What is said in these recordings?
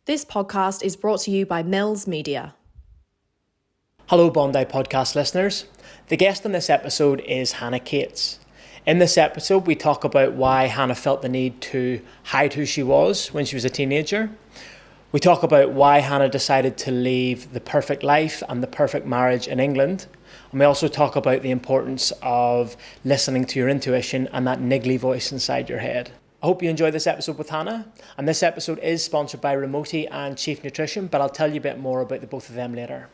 This podcast is brought to you by Mills Media. Hello Bondi podcast listeners. The guest on this episode is Hannah Cates. In this episode we talk about why Hannah felt the need to hide who she was when she was a teenager. We talk about why Hannah decided to leave the perfect life and the perfect marriage in England. And we also talk about the importance of listening to your intuition and that niggly voice inside your head. I hope you enjoy this episode with Hannah. And this episode is sponsored by Remoti and Chief Nutrition, but I'll tell you a bit more about the both of them later.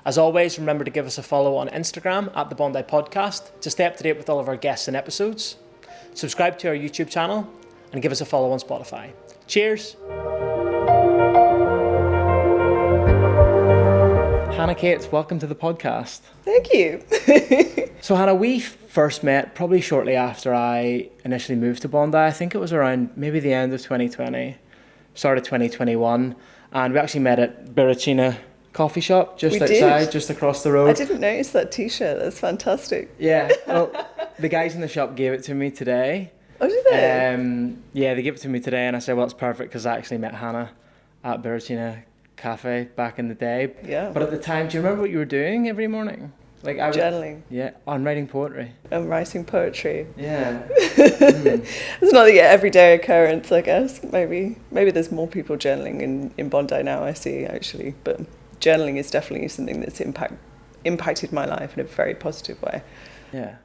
As always, remember to give us a follow on Instagram at the Bondi Podcast to stay up to date with all of our guests and episodes. Subscribe to our YouTube channel and give us a follow on Spotify. Cheers! Hannah Cates, welcome to the podcast. Thank you. So Hannah, we first met probably shortly after I initially moved to Bondi. I think it was around maybe the end of 2020, start of 2021. And we actually met at Birachina coffee shop just outside, just across the road. I didn't notice that t-shirt. That's fantastic. Yeah. Well, the guys in the shop gave it to me today. Oh, did they? Yeah, they gave it to me today and I said, well, it's perfect because I actually met Hannah at Birachina Cafe back in the day. Yeah. But at the time, do you remember what you were doing every morning? Like journaling. Yeah, on writing poetry. I'm writing poetry. Yeah. It's not the everyday occurrence, I guess. Maybe there's more people journaling in Bondi now, I see, actually. But journaling is definitely something that's impacted my life in a very positive way. Yeah.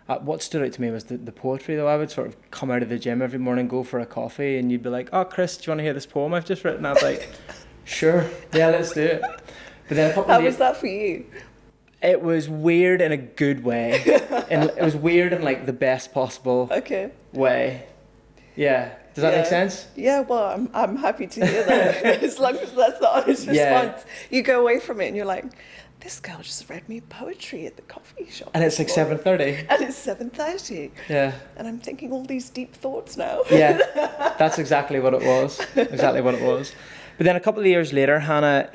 What stood out to me was the poetry, though. I would sort of come out of the gym every morning, go for a coffee, and you'd be like, oh, Chris, do you want to hear this poem I've just written? I was like, sure, yeah, let's do it. But then How was that for you? It was weird in a good way. And it was weird in like the best possible way. Yeah. Does that make sense? Yeah, well, I'm happy to hear that. As long as that's the honest response. You go away from it and you're like, this girl just read me poetry at the coffee shop. And it's like 7:30. And it's 7:30. Yeah. And I'm thinking all these deep thoughts now. Yeah, that's exactly what it was. Exactly what it was. But then a couple of years later, Hannah,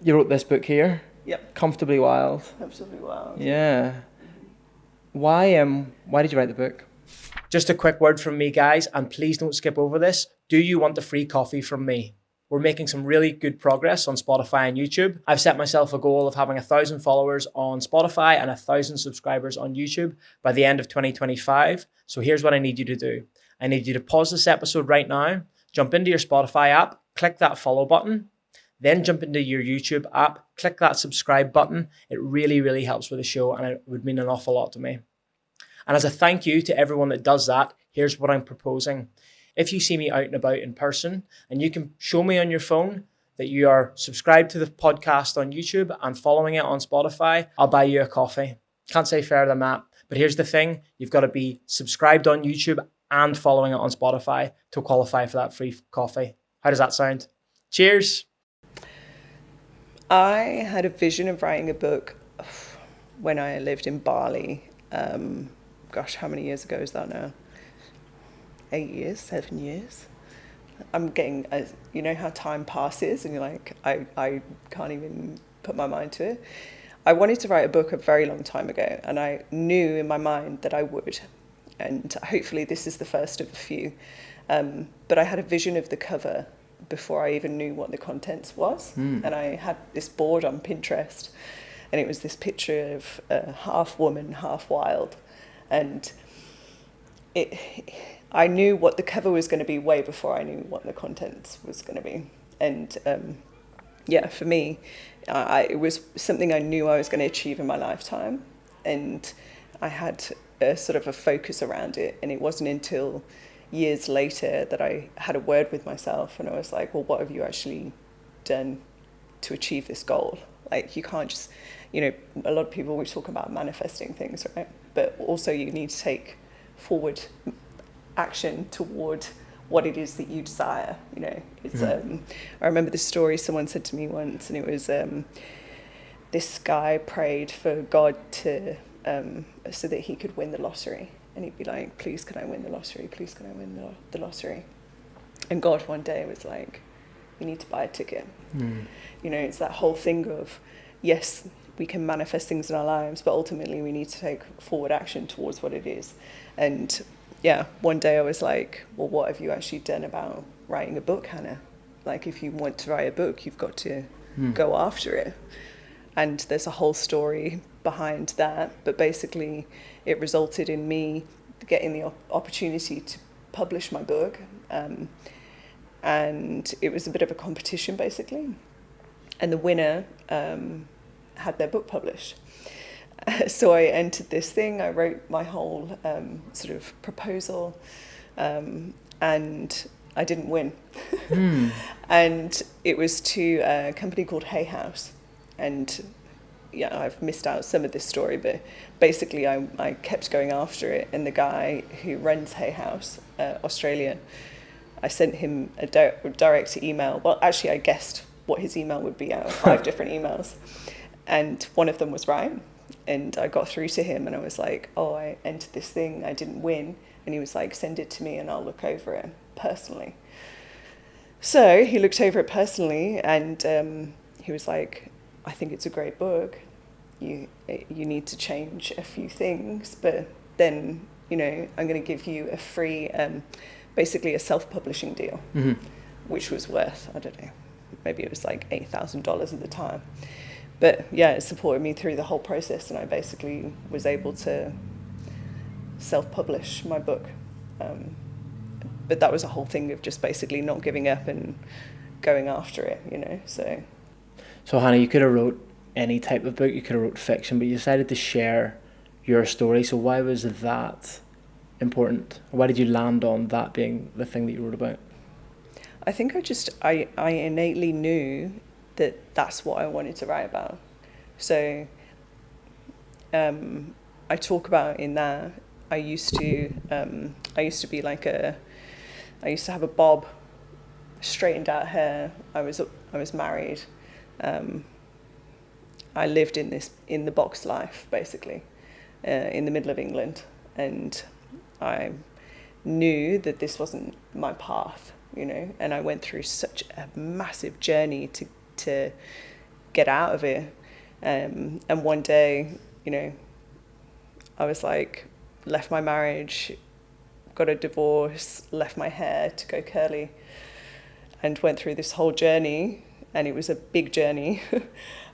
you wrote this book here. Yep. Comfortably Wild. Absolutely wild. Yeah. Why did you write the book? Just a quick word from me, guys, and please don't skip over this. Do you want a free coffee from me? We're making some really good progress on Spotify and YouTube. I've set myself a goal of having 1,000 followers on Spotify and 1,000 subscribers on YouTube by the end of 2025. So here's what I need you to do. I need you to pause this episode right now, jump into your Spotify app, click that follow button, then jump into your YouTube app, click that subscribe button. It really, really helps with the show and it would mean an awful lot to me. And as a thank you to everyone that does that, here's what I'm proposing. If you see me out and about in person and you can show me on your phone that you are subscribed to the podcast on YouTube and following it on Spotify, I'll buy you a coffee. Can't say fairer than that. But here's the thing, you've got to be subscribed on YouTube and following it on Spotify to qualify for that free coffee. How does that sound? Cheers. I had a vision of writing a book when I lived in Bali. How many years ago is that now? 8 years, 7 years. I'm getting, you know how time passes and you're like, I can't even put my mind to it. I wanted to write a book a very long time ago and I knew in my mind that I would. And hopefully this is the first of a few. But I had a vision of the cover before I even knew what the contents was. And I had this board on Pinterest and it was this picture of half woman, half wild. And I knew what the cover was going to be way before I knew what the contents was going to be. And for me, it was something I knew I was going to achieve in my lifetime. And I had a sort of a focus around it. And it wasn't until years later that I had a word with myself and I was like, well, what have you actually done to achieve this goal? Like, you can't just, a lot of people, we talk about manifesting things, right? But also you need to take forward action toward what it is that you desire. It's I remember this story someone said to me once, and it was this guy prayed for God to so that he could win the lottery, and he'd be like, please can I win the lottery, please can I win the lottery. And God one day was like, you need to buy a ticket. It's that whole thing of, yes, we can manifest things in our lives, but ultimately we need to take forward action towards what it is. And one day I was like, well, what have you actually done about writing a book, Hannah? Like, if you want to write a book, you've got to go after it. And there's a whole story behind that. But basically, it resulted in me getting the opportunity to publish my book. And it was a bit of a competition, basically. And the winner had their book published. So I entered this thing. I wrote my whole sort of proposal, and I didn't win. And it was to a company called Hay House. And yeah, I've missed out some of this story, but basically I kept going after it. And the guy who runs Hay House, Australia, I sent him a direct email. Well, actually, I guessed what his email would be out of 5 different emails. And one of them was right. And I got through to him and I was like, oh, I entered this thing, I didn't win. And he was like, send it to me and I'll look over it personally. So he looked over it personally and he was like, I think it's a great book. You need to change a few things, but then, I'm going to give you a free, basically a self-publishing deal, which was worth, I don't know, maybe it was like $8,000 at the time. But yeah, it supported me through the whole process, and I basically was able to self-publish my book. But that was a whole thing of just basically not giving up and going after it, So Hannah, you could have wrote any type of book, you could have wrote fiction, but you decided to share your story. So why was that important? Why did you land on that being the thing that you wrote about? I think I innately knew that that's what I wanted to write about. So I talk about in that I used to be like I used to have a bob, straightened out hair. I was married. I lived in the box life, basically, in the middle of England, and I knew that this wasn't my path, and I went through such a massive journey to get out of it. And one day, I was like, left my marriage, got a divorce, left my hair to go curly, and went through this whole journey. And it was a big journey.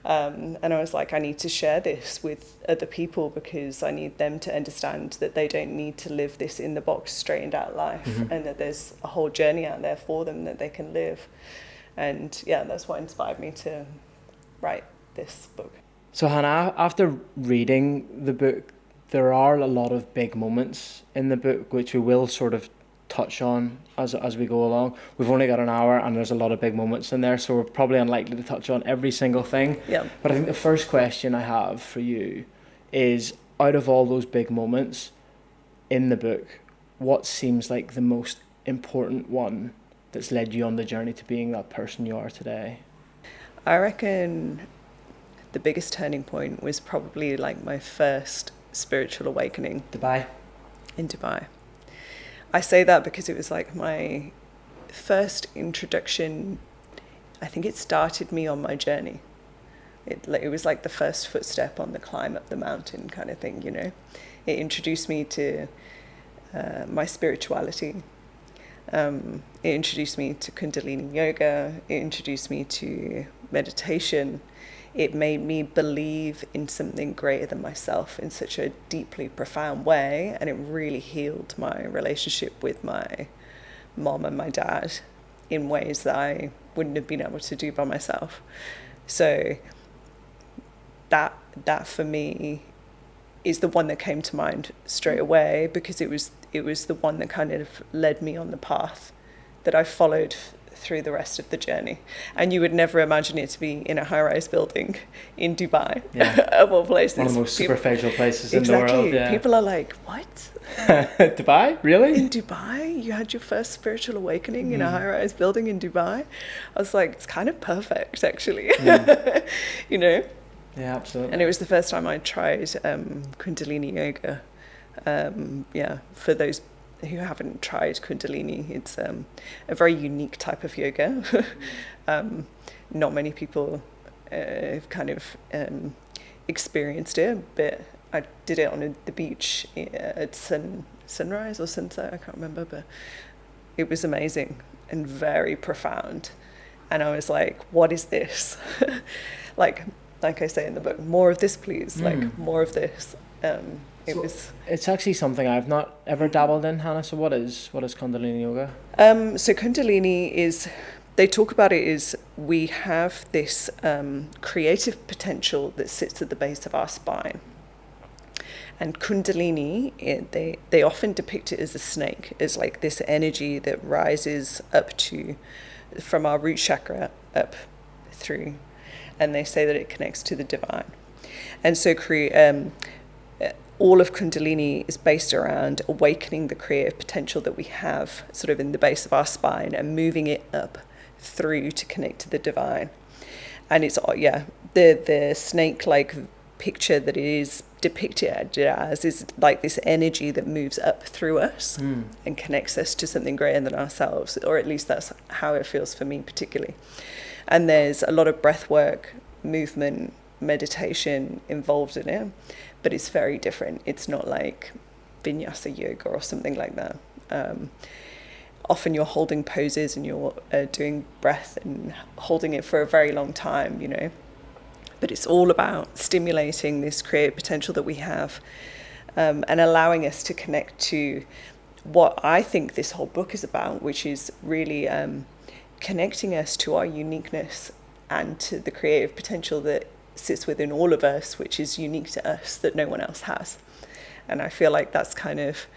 And I was like, I need to share this with other people because I need them to understand that they don't need to live this in the box, straightened out life, and that there's a whole journey out there for them that they can live. And yeah, that's what inspired me to write this book. So Hannah, after reading the book, there are a lot of big moments in the book which we will sort of touch on as we go along. We've only got an hour and there's a lot of big moments in there, so we're probably unlikely to touch on every single thing. Yeah. But I think the first question I have for you is, out of all those big moments in the book, what seems like the most important one that's led you on the journey to being that person you are today? I reckon the biggest turning point was probably like my first spiritual awakening. In Dubai. I say that because it was like my first introduction. I think it started me on my journey. It was like the first footstep on the climb up the mountain kind of thing, It introduced me to my spirituality. It introduced me to Kundalini yoga. It introduced me to meditation. It made me believe in something greater than myself in such a deeply profound way, and it really healed my relationship with my mom and my dad in ways that I wouldn't have been able to do by myself. So that for me is the one that came to mind straight away, because it was the one that kind of led me on the path that I followed through the rest of the journey. And you would never imagine it to be in a high-rise building in Dubai, of all places. One of the most superficial places exactly. in the world. Yeah. People are like, what? Dubai? Really? In Dubai? You had your first spiritual awakening in a high-rise building in Dubai? I was like, it's kind of perfect, actually. Yeah, absolutely. And it was the first time I tried Kundalini yoga. For those who haven't tried Kundalini, it's a very unique type of yoga. Not many people have kind of experienced it, but I did it on the beach at sunrise or sunset, I can't remember, but it was amazing and very profound. And I was like, what is this? like I say in the book, more of this, please. Like, more of this. It's actually something I've not ever dabbled in, Hannah. So what is Kundalini yoga? So Kundalini is, they talk about it is, we have this creative potential that sits at the base of our spine. And Kundalini, they often depict it as a snake, as like this energy that rises up from our root chakra up through, and they say that it connects to the divine. And so all of Kundalini is based around awakening the creative potential that we have sort of in the base of our spine and moving it up through to connect to the divine. And it's, the snake-like picture that it is depicted as is like this energy that moves up through us and connects us to something greater than ourselves, or at least that's how it feels for me particularly. And there's a lot of breath work, movement, meditation involved in it, but it's very different. It's not like vinyasa yoga or something like that. Often you're holding poses and you're doing breath and holding it for a very long time, you know. But it's all about stimulating this creative potential that we have, and allowing us to connect to what I think this whole book is about, which is really connecting us to our uniqueness and to the creative potential that sits within all of us, which is unique to us, that no one else has. And I feel like that's kind of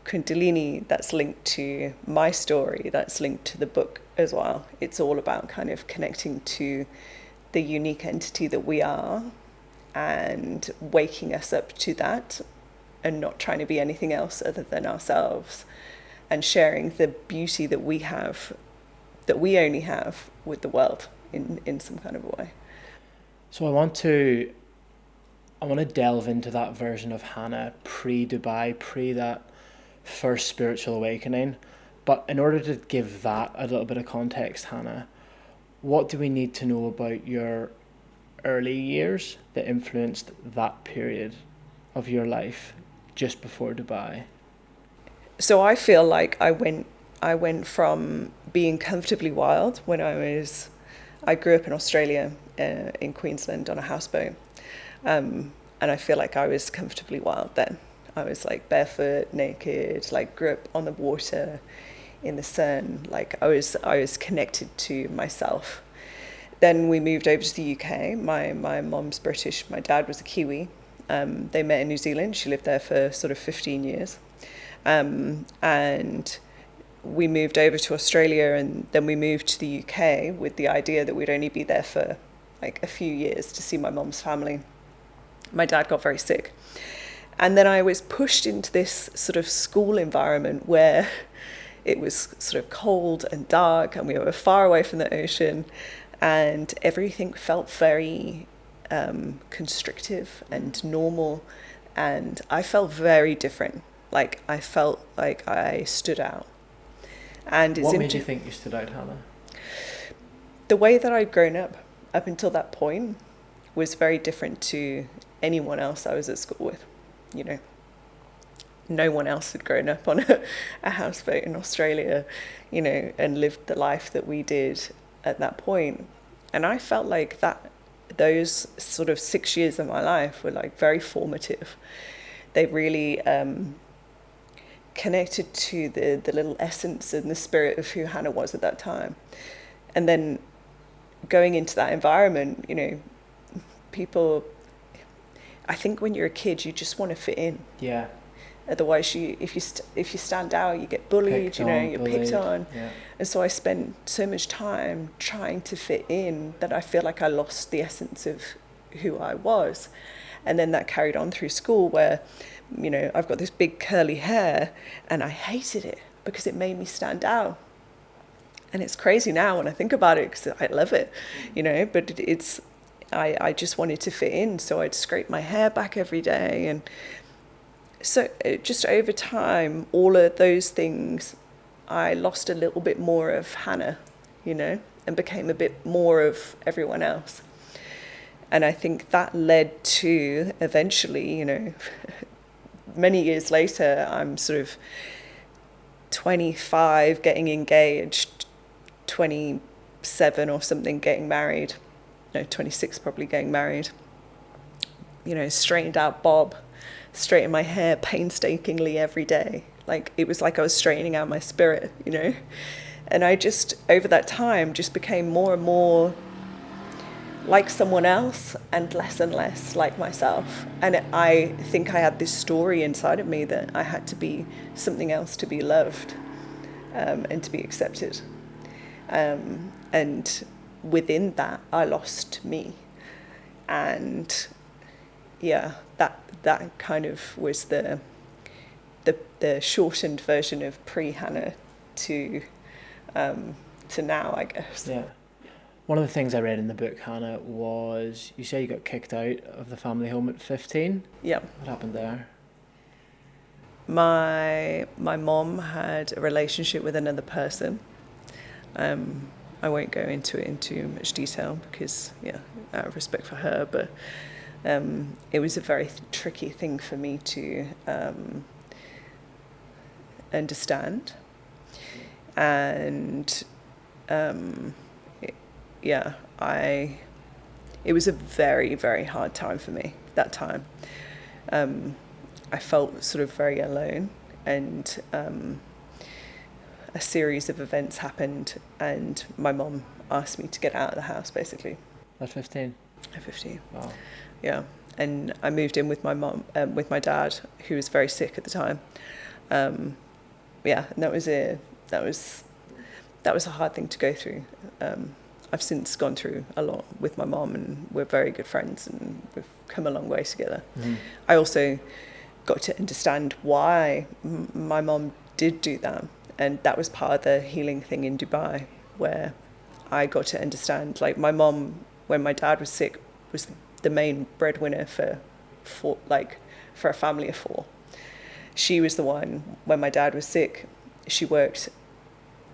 Kundalini, that's linked to my story, that's linked to the book as well. It's all about kind of connecting to the unique entity that we are and waking us up to that and not trying to be anything else other than ourselves, and sharing the beauty that we have, that we only have, with the world in some kind of a way. So I want to delve into that version of Hannah pre-Dubai, pre that first spiritual awakening. But in order to give that a little bit of context, Hannah, what do we need to know about your early years that influenced that period of your life just before Dubai? So I feel like I went from being comfortably wild when I grew up in Australia, in Queensland on a houseboat. And I feel like I was comfortably wild then. I was like barefoot, naked, like grew up on the water, in the sun. Like I was connected to myself. Then we moved over to the UK. My mom's British, my dad was a Kiwi. They met in New Zealand. She lived there for sort of 15 years. And we moved over to Australia, and then we moved to the UK with the idea that we'd only be there for like a few years to see my mom's family. My dad got very sick. And then I was pushed into this sort of school environment where it was sort of cold and dark, and we were far away from the ocean, and everything felt very constrictive and normal, and I felt very different. Like I felt like I stood out. And what made you think you stood out, Hannah? The way that I'd grown up until that point was very different to anyone else I was at school with. You know, no one else had grown up on a houseboat in Australia, you know, and lived the life that we did at that point. And I felt like those sort of 6 years of my life were like very formative. They really connected to the little essence and the spirit of who Hannah was at that time. And then going into that environment, you know, people, I think when you're a kid, you just want to fit in. Yeah. Otherwise, if you stand out, you get bullied. You're picked on. Yeah. And so I spent so much time trying to fit in that I feel like I lost the essence of who I was. And then that carried on through school, where, you know, I've got this big curly hair, and I hated it because it made me stand out. And it's crazy now when I think about it, because I love it, you know. But I just wanted to fit in, so I'd scrape my hair back every day. And so just over time, all of those things, I lost a little bit more of Hannah, you know, and became a bit more of everyone else. And I think that led to eventually, you know, many years later, I'm sort of 25, getting engaged, 26, 27 or something, getting married. No, 26 probably, getting married. You know, straightened out bob, straightened my hair painstakingly every day. Like, it was like I was straightening out my spirit, you know. And I just, over that time, just became more and more like someone else and less like myself. And I think I had this story inside of me that I had to be something else to be loved, and to be accepted. And within that, I lost me. And yeah, that kind of was the shortened version of pre-Hannah to now, I guess. Yeah. One of the things I read in the book, Hannah, was you say you got kicked out of the family home at 15. Yeah. What happened there? My mom had a relationship with another person. I won't go into it in too much detail because, yeah, out of respect for her, but it was a very tricky thing for me to understand. And it was a very, very hard time for me, that time. I felt sort of very alone, and a series of events happened, and my mom asked me to get out of the house, basically. At 15? At 15. Wow. Yeah. And I moved in with my mom, with my dad, who was very sick at the time. And that was a hard thing to go through. I've since gone through a lot with my mom, and we're very good friends, and we've come a long way together. Mm-hmm. I also got to understand why my mom did do that, and that was part of the healing thing in Dubai, where I got to understand, like, my mom, when my dad was sick, was the main breadwinner for a family of 4. She was the one, when my dad was sick, she worked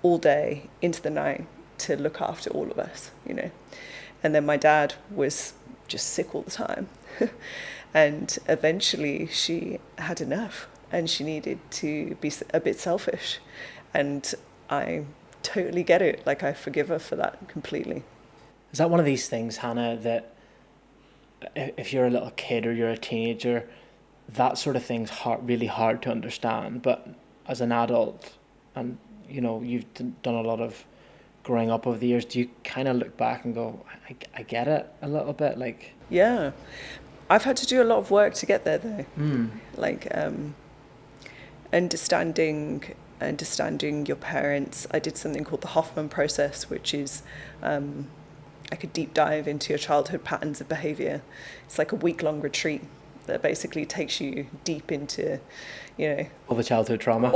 all day into the night to look after all of us, you know. And then my dad was just sick all the time. And eventually she had enough, and she needed to be a bit selfish. And I totally get it. Like, I forgive her for that completely. Is that one of these things, Hannah, that if you're a little kid or you're a teenager, that sort of thing's really hard to understand, but as an adult, and you know, you've done a lot of growing up over the years, do you kind of look back and go, I get it a little bit? Like, yeah, I've had to do a lot of work to get there, though. Like, understanding your parents. I did something called the Hoffman process, which is like a deep dive into your childhood patterns of behaviour. It's like a week-long retreat that basically takes you deep into, you know, all the childhood trauma.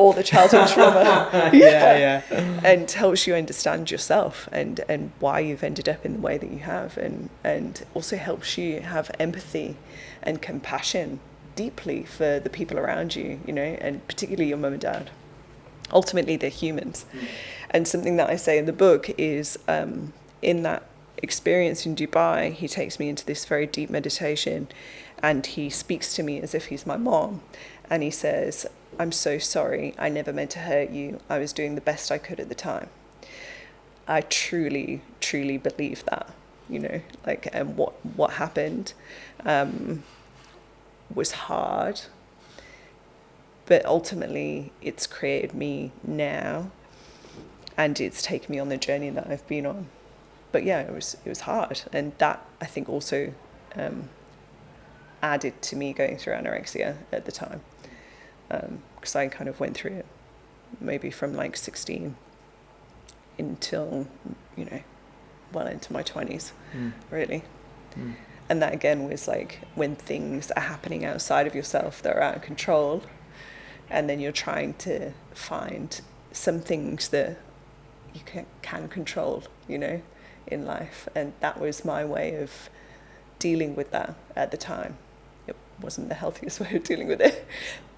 Yeah. And helps you understand yourself and why you've ended up in the way that you have, and also helps you have empathy and compassion deeply for the people around you, you know, and particularly your mum and dad. Ultimately, they're humans. And something that I say in the book is, in that experience in Dubai, he takes me into this very deep meditation, and he speaks to me as if he's my mom, and he says, "I'm so sorry, I never meant to hurt you. I was doing the best I could at the time." I truly believe that, you know, like, and what happened was hard, but ultimately it's created me now, and it's taken me on the journey that I've been on. But yeah, it was hard, and that, I think, also added to me going through anorexia at the time, because I kind of went through it maybe from like 16 until, you know, well into my 20s, really. And that again was like when things are happening outside of yourself that are out of control, and then you're trying to find some things that you can control, you know, in life. And that was my way of dealing with that at the time. It wasn't the healthiest way of dealing with it,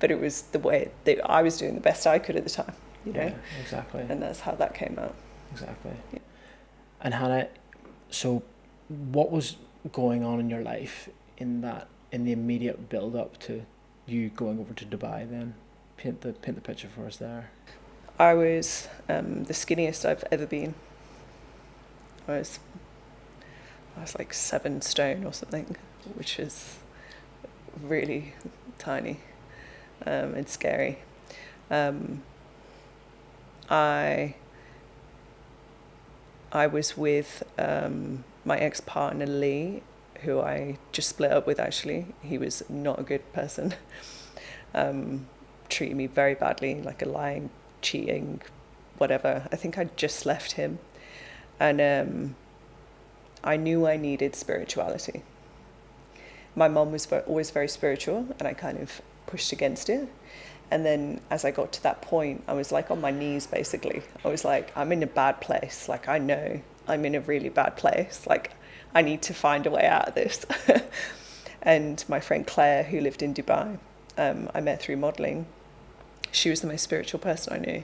but it was the way that I was doing the best I could at the time, you know. Yeah, exactly. And that's how that came out. Exactly. Yeah. And Hannah, so what was going on in your life in the immediate build up to you going over to Dubai then? Paint the picture for us there. I was the skinniest I've ever been. I was like 7 stone or something, which is really tiny and scary. I was with my ex-partner Lee, who I just split up with actually. He was not a good person. Treated me very badly, like a lying, cheating, whatever. I think I just left him. And I knew I needed spirituality. My mom was always very spiritual, and I kind of pushed against it. And then as I got to that point, I was like on my knees, basically. I was like, I'm in a bad place. Like, I know I'm in a really bad place. Like, I need to find a way out of this. And my friend Claire, who lived in Dubai, I met through modelling. She was the most spiritual person I knew.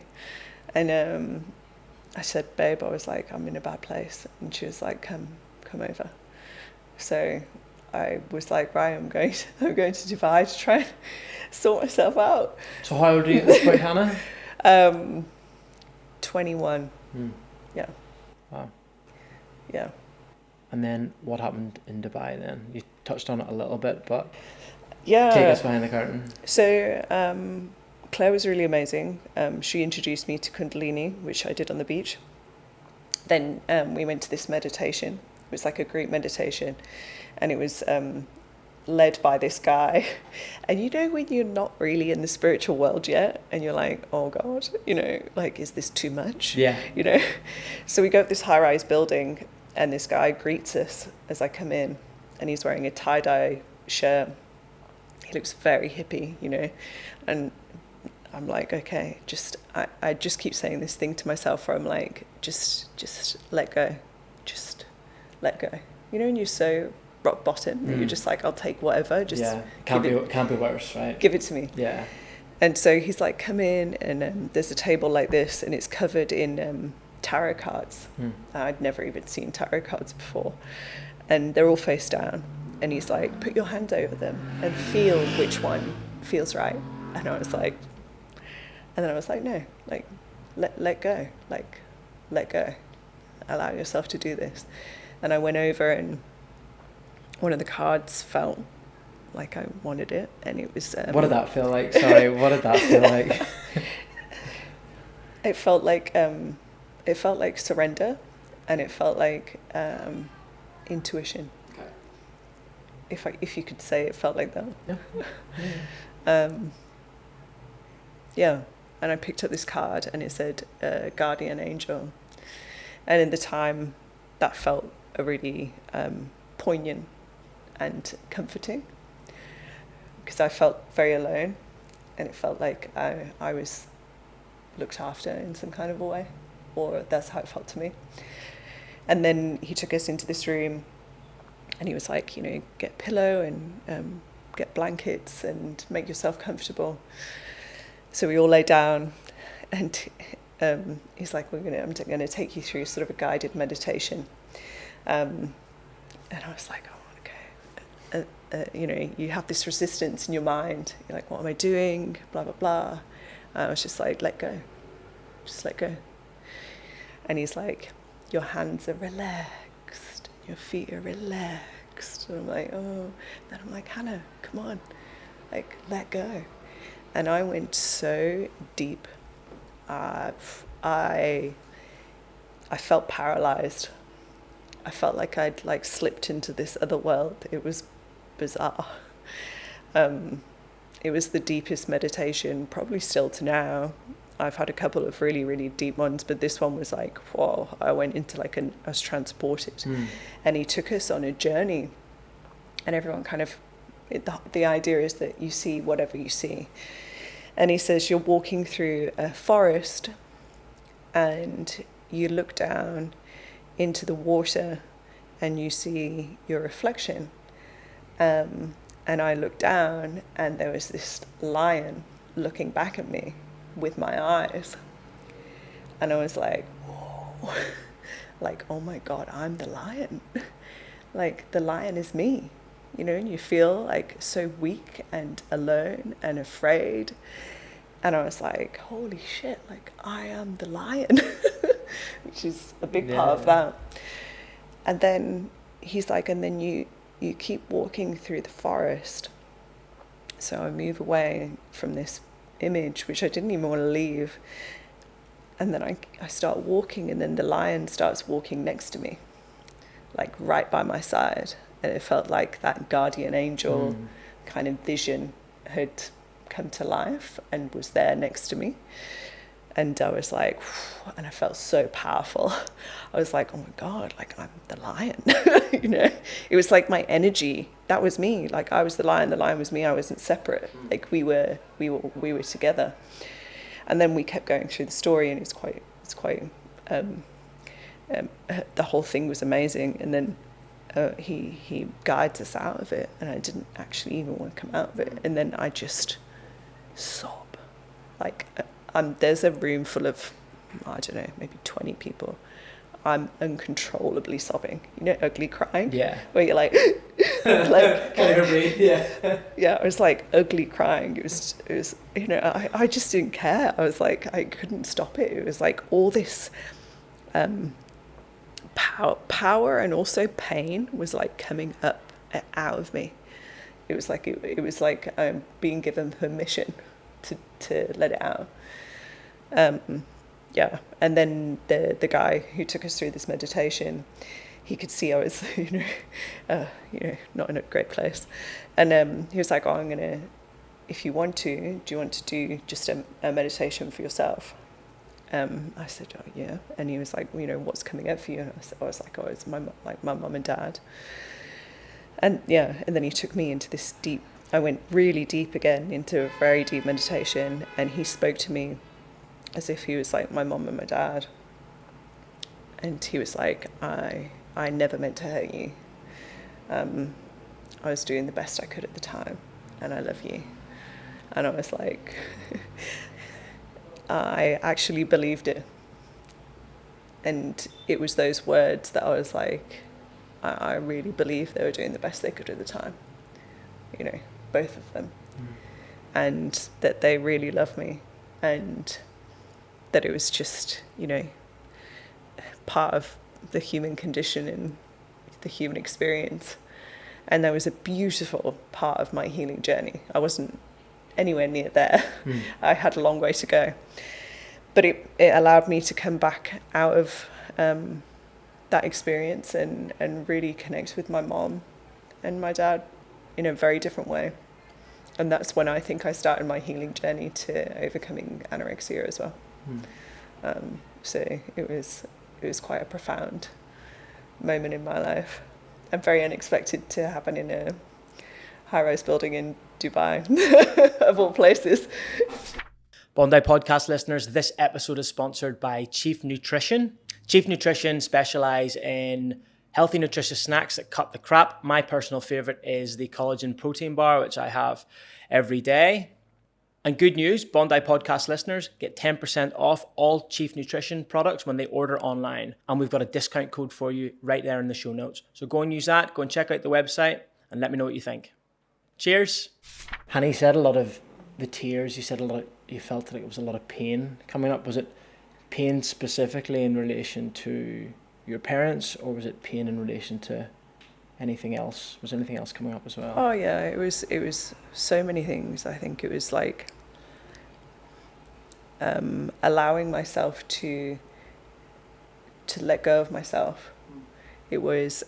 And I said, babe, I was like, I'm in a bad place. And she was like, come over. So I was like, right, I'm going to Dubai to try and sort myself out. So how old are you at this point, Hannah? 21. Yeah. Wow. Yeah. And then what happened in Dubai then? You touched on it a little bit, but yeah. Take us behind the curtain. So Claire was really amazing. She introduced me to Kundalini, which I did on the beach. Then we went to this meditation. It was like a group meditation, and it was led by this guy. And you know when you're not really in the spiritual world yet, and you're like, oh God, you know, like, is this too much? Yeah. You know? So we go up this high-rise building, and this guy greets us as I come in, and he's wearing a tie-dye shirt. He looks very hippie, you know, and I'm like, okay, I just keep saying this thing to myself where I'm like, just let go, just let go. You know, when you're so rock bottom that you're just like, I'll take whatever, just can't be worse, right? Give it to me. Yeah. And so he's like, come in, and there's a table like this, and it's covered in tarot cards. I'd never even seen tarot cards before, and they're all face down. And he's like, put your hand over them and feel which one feels right. And I was like, no, like, let go, like, let go, allow yourself to do this. And I went over, and one of the cards felt like I wanted it, and it was. What did that feel like? Sorry, what did that feel like? It felt like surrender, and it felt like intuition. Okay. If you could say it felt like that. Yeah. Yeah. And I picked up this card, and it said guardian angel, and in the time that felt a really poignant and comforting, because I felt very alone, and it felt like I was looked after in some kind of a way, or that's how it felt to me. And then he took us into this room, and he was like, you know, get a pillow and get blankets and make yourself comfortable. So we all lay down, and he's like, I'm going to take you through sort of a guided meditation. And I was like, oh, okay. You know, you have this resistance in your mind. You're like, what am I doing? Blah, blah, blah. I was just like, let go. Just let go. And he's like, your hands are relaxed. Your feet are relaxed. And I'm like, oh. Then I'm like, Hannah, come on. Like, let go. And I went so deep. I felt paralyzed. I felt like I'd like slipped into this other world. It was bizarre. It was the deepest meditation, probably still to now. I've had a couple of really, really deep ones, but this one was like, whoa, I went into like I was transported. And he took us on a journey, and everyone kind of, the idea is that you see whatever you see. And he says you're walking through a forest, and you look down into the water, and you see your reflection. And I looked down, and there was this lion looking back at me with my eyes. And I was like, whoa, like, oh my God, I'm the lion. Like, the lion is me, you know, and you feel like so weak and alone and afraid. And I was like, holy shit, like, I am the lion, which is a big part of that. And then he's like, and then you keep walking through the forest. So I move away from this image, which I didn't even want to leave. And then I start walking, and then the lion starts walking next to me, like right by my side. And it felt like that guardian angel kind of vision had come to life and was there next to me. And I was like, and I felt so powerful. I was like, oh my God, like I'm the lion, you know? It was like my energy, that was me. Like I was the lion was me. I wasn't separate. Like we were together. And then we kept going through the story, and it's quite, the whole thing was amazing. And then he guides us out of it, and I didn't actually even want to come out of it. And then I just sob. Like, there's a room full of, I don't know, maybe 20 people. I'm uncontrollably sobbing. You know, ugly crying? Yeah. Where you're like, like, Can't even breathe. Yeah. yeah, it was like ugly crying. It was, you know, I just didn't care. I was like, I couldn't stop it. It was like all this power and also pain was like coming up out of me. It was like being given permission to let it out. Yeah, and then the guy who took us through this meditation, he could see I was, not in a great place, and he was like, "Oh, if you want to, do you want to do just a meditation for yourself?" I said, "Oh, yeah," and he was like, "What's coming up for you?" And I was like, "Oh, it's my mum and dad," and yeah, and then he took me into this deep. I went really deep again into a very deep meditation, and he spoke to me as if he was like my mom and my dad. And he was like, I never meant to hurt you. I was doing the best I could at the time, and I love you. And I was like, I actually believed it. And it was those words that I was like, I really believe they were doing the best they could at the time. Both of them. And that they really love me. And that it was just, part of the human condition and the human experience. And that was a beautiful part of my healing journey. I wasn't anywhere near there. I had a long way to go. But it allowed me to come back out of that experience and really connect with my mom and my dad in a very different way. And that's when I think I started my healing journey to overcoming anorexia as well. So it was quite a profound moment in my life, and very unexpected to happen in a high-rise building in Dubai, of all places. Bondi podcast listeners, this episode is sponsored by Chief Nutrition. Chief Nutrition specialise in healthy, nutritious snacks that cut the crap. My personal favourite is the collagen protein bar, which I have every day. And good news, Bondi podcast listeners get 10% off all Chief Nutrition products when they order online. And we've got a discount code for you right there in the show notes. So go and use that, go and check out the website, and let me know what you think. Cheers. Hannah, you said a lot of the tears, you felt like it was a lot of pain coming up. Was it pain specifically in relation to your parents, or was it pain in relation to anything else? Was anything else coming up as well? Oh yeah, it was so many things. I think it was like allowing myself to let go of myself. It was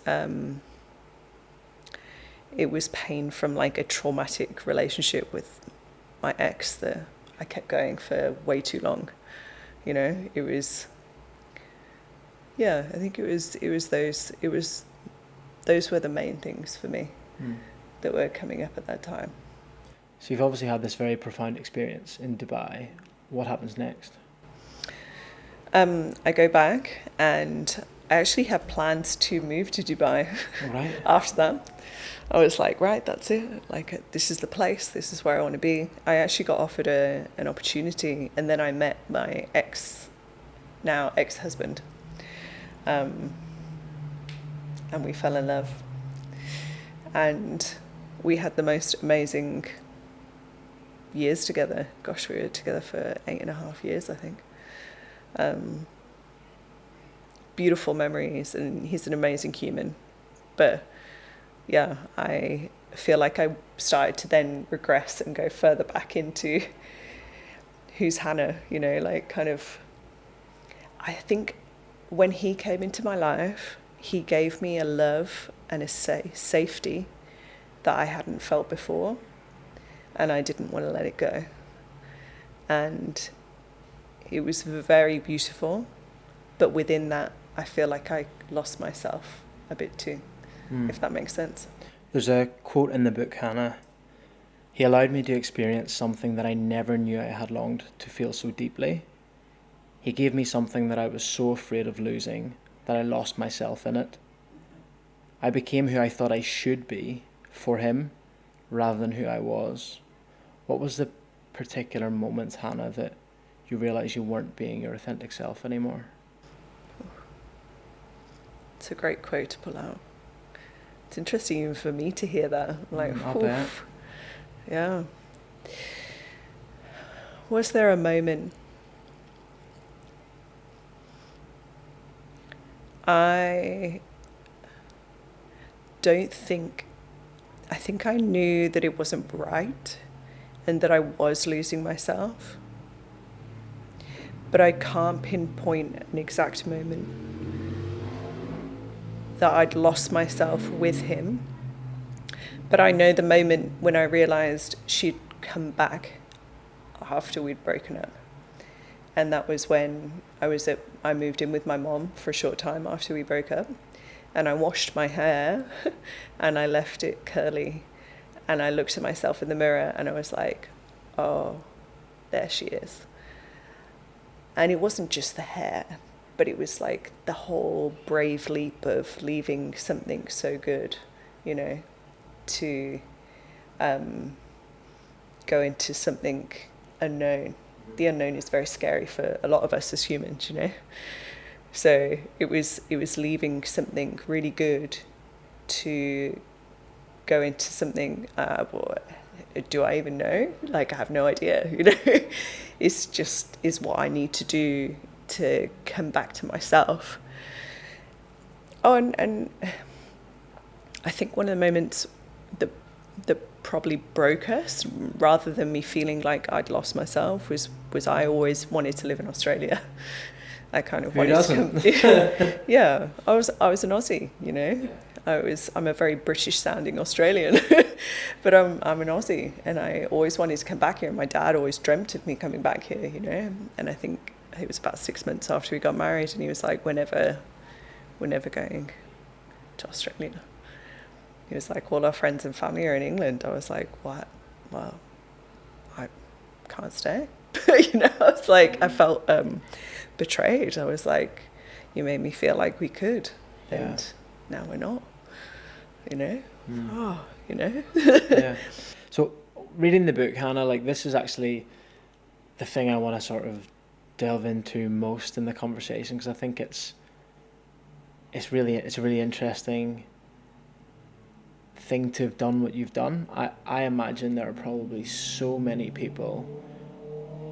pain from like a traumatic relationship with my ex that I kept going for way too long. It was, yeah, I think those were the main things for me that were coming up at that time. So you've obviously had this very profound experience in Dubai. What happens next? I go back, and I actually have plans to move to Dubai. Right. After that. I was like, right, that's it. Like, this is the place. This is where I want to be. I actually got offered an opportunity, and then I met my now ex-husband. And we fell in love. And we had the most amazing years together. Gosh, we were together for 8.5 years, I think. beautiful memories, and he's an amazing human. But yeah, I feel like I started to then regress and go further back into who's Hannah, you know, like kind of, I think when he came into my life, he gave me a love and a safety that I hadn't felt before, and I didn't want to let it go. And it was very beautiful, but within that, I feel like I lost myself a bit too, if that makes sense. There's a quote in the book, Hannah. He allowed me to experience something that I never knew I had longed to feel so deeply. He gave me something that I was so afraid of losing that I lost myself in it. I became who I thought I should be for him rather than who I was. What was the particular moment, Hannah, that you realised you weren't being your authentic self anymore? It's a great quote to pull out. It's interesting even for me to hear that. Like, I'll bet. Yeah. Was there a moment? I think I knew that it wasn't right and that I was losing myself. But I can't pinpoint an exact moment that I'd lost myself with him. But I know the moment when I realised she'd come back after we'd broken up. And that was when I moved in with my mom for a short time after we broke up. And I washed my hair and I left it curly. And I looked at myself in the mirror and I was like, oh, there she is. And it wasn't just the hair, but it was like the whole brave leap of leaving something so good, you know, to go into something unknown. The unknown is very scary for a lot of us as humans, you know. So it was leaving something really good to go into something. Do I even know? Like, I have no idea. You know, is what I need to do to come back to myself. Oh, and I think one of the moments that probably broke us, rather than me feeling like I'd lost myself, was I always wanted to live in Australia. I kind of wanted to come. Yeah, I was an Aussie, you know. I'm a very British sounding Australian, but I'm an Aussie, and I always wanted to come back here. And my dad always dreamt of me coming back here, you know. And I think it was about 6 months after we got married, and he was like, "We're never going to Australia." He was like, "All our friends and family are in England." I was like, "What? Well, I can't stay." You know, I was like, I felt betrayed. I was like, "You made me feel like we could, and now we're not." You know? Oh, you know? Yeah. So reading the book, Hannah, like, this is actually the thing I want to sort of delve into most in the conversation, because I think it's a really interesting thing to have done what you've done. I imagine there are probably so many people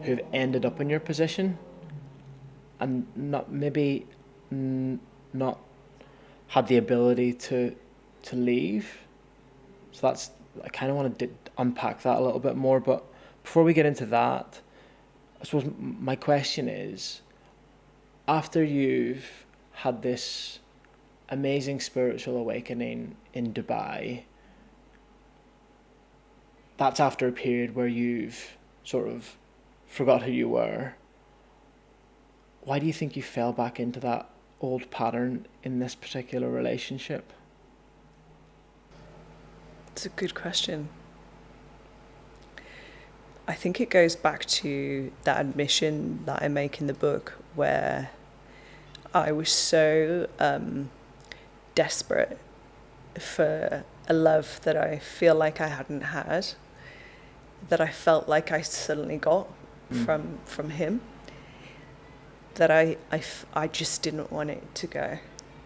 who've ended up in your position and not had the ability to leave. So that's, I kind of want to unpack that a little bit more. But before we get into that, I suppose my question is, after you've had this amazing spiritual awakening in Dubai, that's after a period where you've sort of forgot who you were. Why do you think you fell back into that old pattern in this particular relationship? It's a good question. I think it goes back to that admission that I make in the book, where I was so desperate for a love that I feel like I hadn't had, that I felt like I suddenly got from him, that I just didn't want it to go,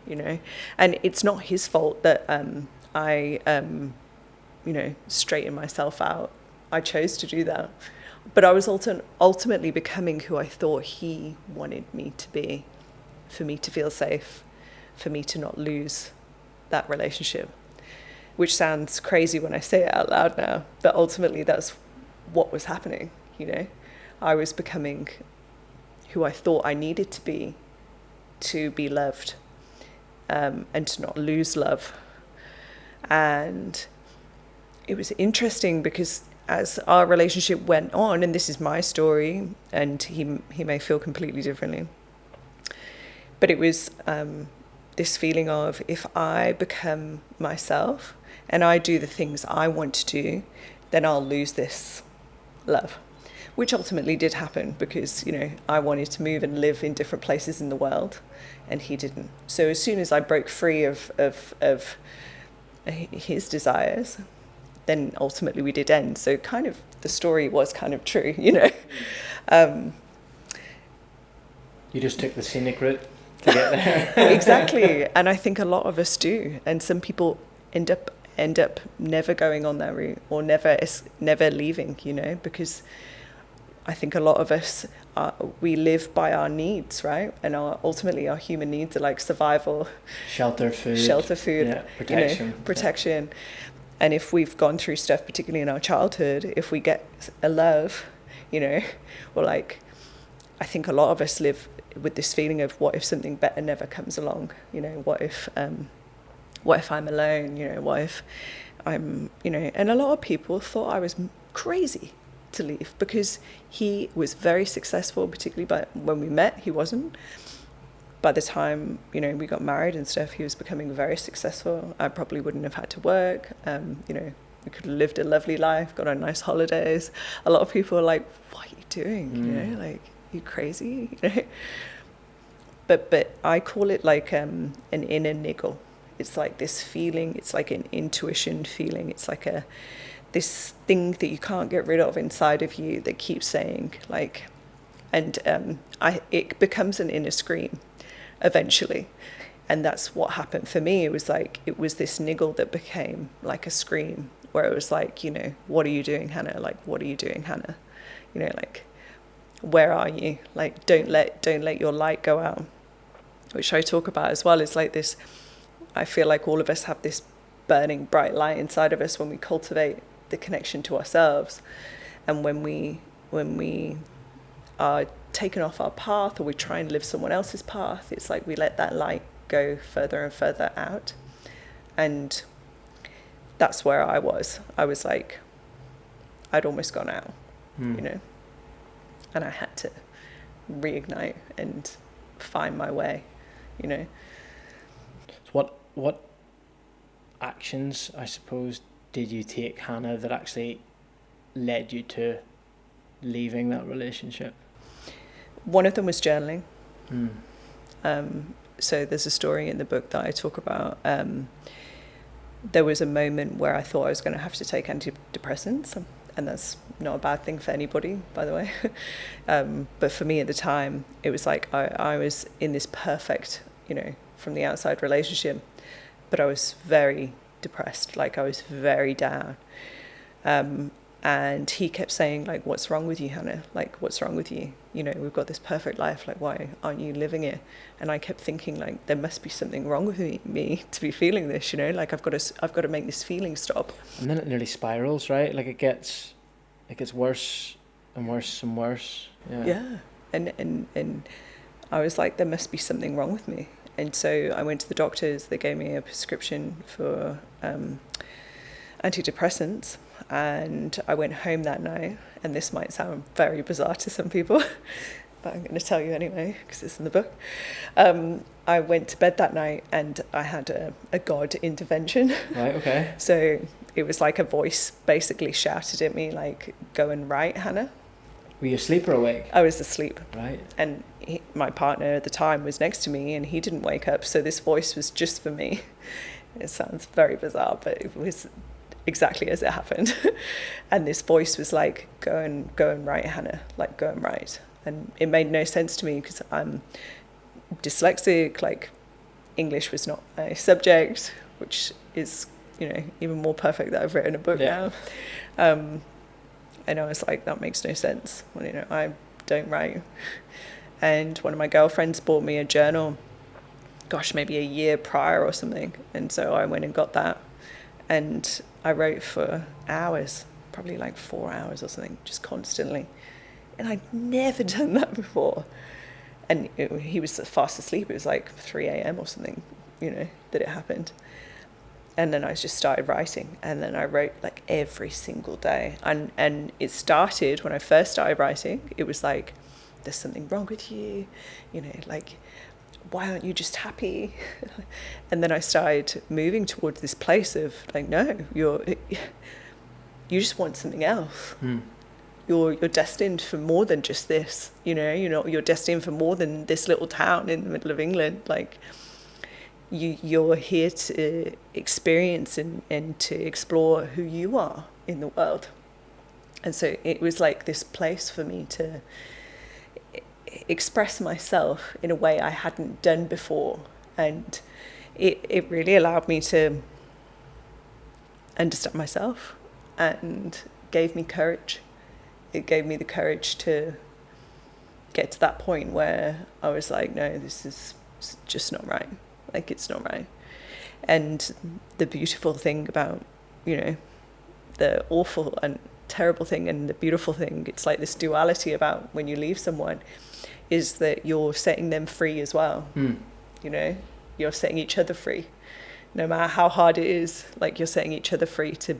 you know. And it's not his fault that I straightened myself out. I chose to do that. But I was ultimately becoming who I thought he wanted me to be. for me to feel safe, for me to not lose that relationship. Which sounds crazy when I say it out loud now, but ultimately that's what was happening, you know. I was becoming who I thought I needed to be loved, and to not lose love. And it was interesting because as our relationship went on, and this is my story, and he may feel completely differently, but it was this feeling of, if I become myself and I do the things I want to do, then I'll lose this love, which ultimately did happen because, you know, I wanted to move and live in different places in the world and he didn't. So as soon as I broke free of his desires, then ultimately we did end. So kind of the story was kind of true, you know. You just took the scenic route to get there. Exactly. And I think a lot of us do. And some people end up never going on that route or never leaving, you know, because I think a lot of us, we live by our needs, right? And ultimately our human needs are like survival. Shelter, food. Yeah, protection. You know, protection. Yeah. And if we've gone through stuff, particularly in our childhood, if we get a love, you know, or like, I think a lot of us live with this feeling of, what if something better never comes along? You know, what if I'm alone? You know, what if I'm, you know, and a lot of people thought I was crazy to leave because he was very successful, particularly when we met, he wasn't. By the time, you know, we got married and stuff, he was becoming very successful. I probably wouldn't have had to work. You know, we could have lived a lovely life, got on nice holidays. A lot of people are like, what are you doing? You know, like, you crazy? You know? But I call it like an inner niggle. It's like this feeling, it's like an intuition feeling. It's like this thing that you can't get rid of inside of you that keeps saying, like, and it becomes an inner scream eventually. And that's what happened for me. It was this niggle that became like a scream, where it was like, you know, what are you doing, Hannah? Like, what are you doing, Hannah? You know, like, where are you? Like, don't let your light go out, which I talk about as well. It's like this, I feel like all of us have this burning bright light inside of us when we cultivate the connection to ourselves. And when we are taken off our path, or we try and live someone else's path, it's like we let that light go further and further out. And that's where I was like, I'd almost gone out, you know, and I had to reignite and find my way, you know. What actions, I suppose, did you take, Hannah, that actually led you to leaving that relationship? One of them was journaling. So there's a story in the book that I talk about. There was a moment where I thought I was going to have to take antidepressants, and that's not a bad thing for anybody, by the way. But for me at the time, it was like I was in this perfect, you know, from the outside relationship, but I was very depressed, like I was very down. And he kept saying, like, what's wrong with you, Hannah? Like, what's wrong with you? You know, we've got this perfect life. Like, why aren't you living it? And I kept thinking, like, there must be something wrong with me to be feeling this, you know? Like, I've got to make this feeling stop. And then it nearly spirals, right? Like, it gets worse and worse and worse. Yeah. And I was like, there must be something wrong with me. And so I went to the doctors. They gave me a prescription for antidepressants. And I went home that night, and this might sound very bizarre to some people, but I'm going to tell you anyway, because it's in the book. I went to bed that night, and I had a God intervention. Right, okay. So it was like a voice basically shouted at me, like, go and write, Hannah. Were you asleep or awake? I was asleep. Right. And my partner at the time was next to me, and he didn't wake up, so this voice was just for me. It sounds very bizarre, but it was exactly as it happened. And this voice was like, go and write, Hannah, like, go and write. And it made no sense to me because I'm dyslexic, like, English was not a subject, which is, you know, even more perfect that I've written a book now. And I was like, that makes no sense. Well, you know, I don't write. and one of my girlfriends bought me a journal, gosh, maybe a year prior or something. And so I went and got that, and I wrote for hours, probably like 4 hours or something, just constantly. And I'd never done that before. And he was fast asleep. It was like 3 a.m. or something, that it happened. And then I just started writing, and then I wrote like every single day. And it started, when I first started writing, it was like, there's something wrong with you, like, why aren't you just happy? And then I started moving towards this place of like, no, you just want something else. You're destined for more than just this, you're destined for more than this little town in the middle of England. Like, you're here to experience and to explore who you are in the world. And so it was like this place for me to express myself in a way I hadn't done before. And it really allowed me to understand myself and gave me courage. It gave me the courage to get to that point where I was like, no, this is just not right. Like, it's not right. And the beautiful thing about, the awful and terrible thing and the beautiful thing, it's like this duality about when you leave someone, is that you're setting them free as well. You're setting each other free. No matter how hard it is, like, you're setting each other free to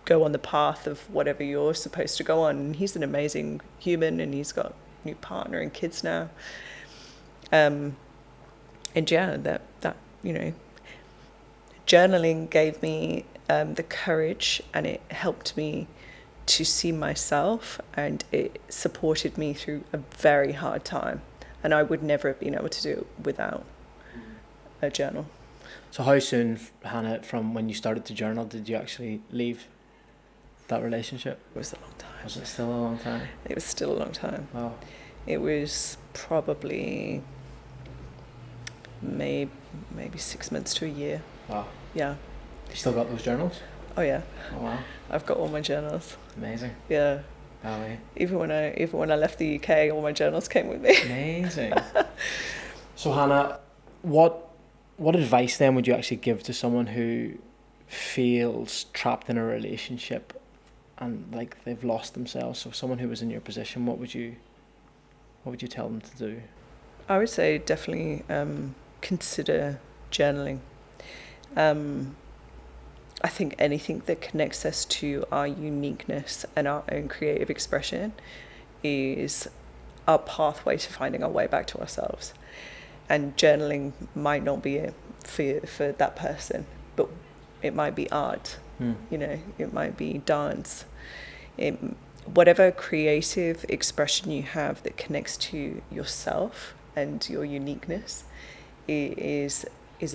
go on the path of whatever you're supposed to go on. And he's an amazing human, and he's got a new partner and kids now. And yeah, that journaling gave me the courage, and it helped me to see myself, and it supported me through a very hard time. And I would never have been able to do it without a journal. So how soon, Hannah, from when you started to journal, did you actually leave that relationship? It was a long time. Was it still a long time? It was still a long time. Wow. It was probably maybe 6 months to a year. Wow. Yeah. You still got those journals? Oh yeah. Oh wow. I've got all my journals. Amazing. Yeah. Oh, yeah. Even when I left the UK, all my journals came with me. Amazing. So Hannah, what advice then would you actually give to someone who feels trapped in a relationship and like they've lost themselves? So someone who was in your position, what would you tell them to do? I would say definitely consider journaling. I think anything that connects us to our uniqueness and our own creative expression is our pathway to finding our way back to ourselves. And journaling might not be it for that person, but it might be art, it might be dance. Whatever creative expression you have that connects to yourself and your uniqueness is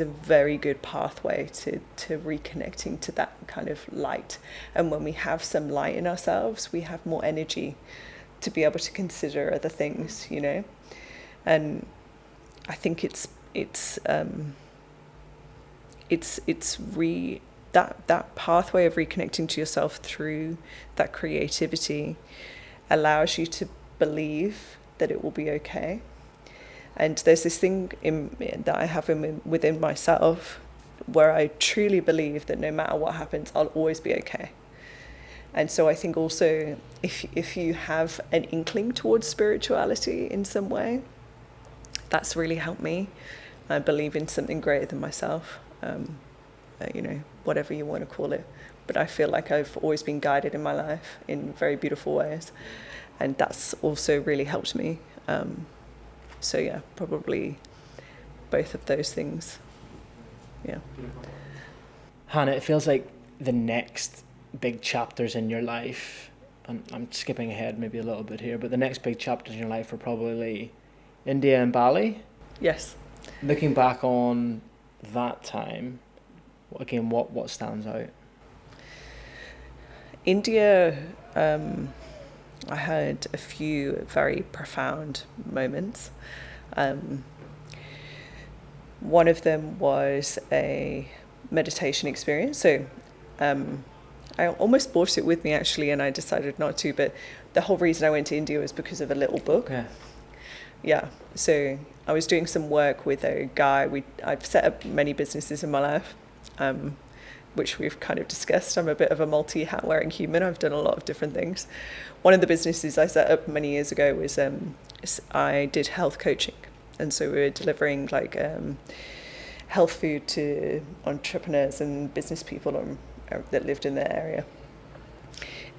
a very good pathway to reconnecting to that kind of light. And when we have some light in ourselves, we have more energy to be able to consider other things, And I think that pathway of reconnecting to yourself through that creativity allows you to believe that it will be okay. And there's this thing that I have within myself where I truly believe that no matter what happens, I'll always be okay. And so I think also if you have an inkling towards spirituality in some way, that's really helped me. I believe in something greater than myself, whatever you want to call it. But I feel like I've always been guided in my life in very beautiful ways. And that's also really helped me. So yeah, probably both of those things. Yeah. Hannah, it feels like the next big chapters in your life, and I'm skipping ahead maybe a little bit here, but the next big chapters in your life are probably India and Bali. Yes. Looking back on that time, again, what stands out? India, I had a few very profound moments. One of them was a meditation experience. So I almost brought it with me actually, and I decided not to, but the whole reason I went to India was because of a little book. Yeah. yeah. So I was doing some work with a guy. I've set up many businesses in my life, which we've kind of discussed. I'm a bit of a multi-hat wearing human. I've done a lot of different things. One of the businesses I set up many years ago was I did health coaching, and so we were delivering like health food to entrepreneurs and business people that lived in the area.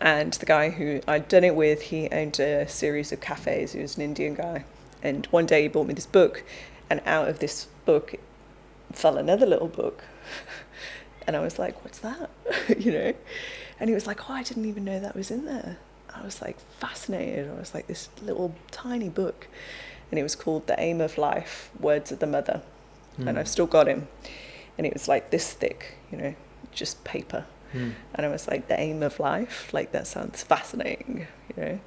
And the guy who I'd done it with, he owned a series of cafes. He was an Indian guy. And one day he bought me this book, and out of this book fell another little book. And I was like, what's that? you know? And he was like, oh, I didn't even know that was in there. I was like fascinated. I was like, this little tiny book. And it was called The Aim of Life, Words of the Mother. And I've still got him. And it was like this thick, you know, just paper. And I was like, the aim of life, like that sounds fascinating, you know.